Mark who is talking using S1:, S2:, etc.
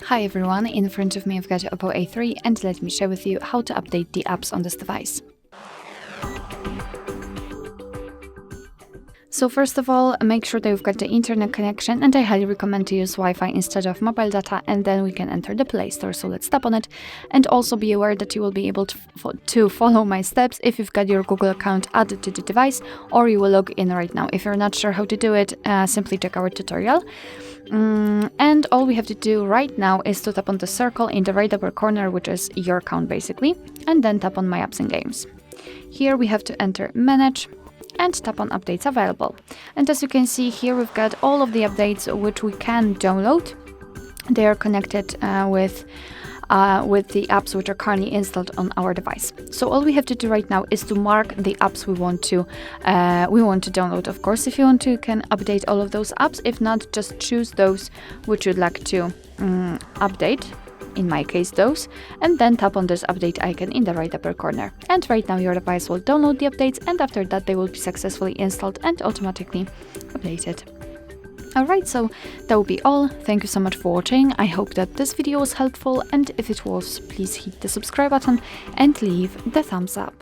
S1: Hi everyone, in front of me I've got OPPO A3 and let me share with you how to update the apps on this device. So first of all, make sure that you've got the internet connection, and I highly recommend to use Wi-Fi instead of mobile data, and then we can enter the Play Store. So let's tap on it, and also be aware that you will be able to follow my steps if you've got your Google account added to the device, or you will log in right now. If you're not sure how to do it, simply check our tutorial. And all we have to do right now is to tap on the circle in the right upper corner, which is your account basically, and then tap on My Apps and Games. Here we have to enter Manage and tap on Updates Available. And as you can see here, we've got all of the updates which we can download. They are connected with the apps which are currently installed on our device. So all we have to do right now is to mark the apps we want to download. Of course, if you want to, you can update all of those apps. If not, just choose those which you'd like to update. In my case, those, and then tap on this update icon in the right upper corner. And right now your device will download the updates, and after that they will be successfully installed and automatically updated. Alright, so that will be all. Thank you so much for watching. I hope that this video was helpful, and if it was, please hit the subscribe button and leave the thumbs up.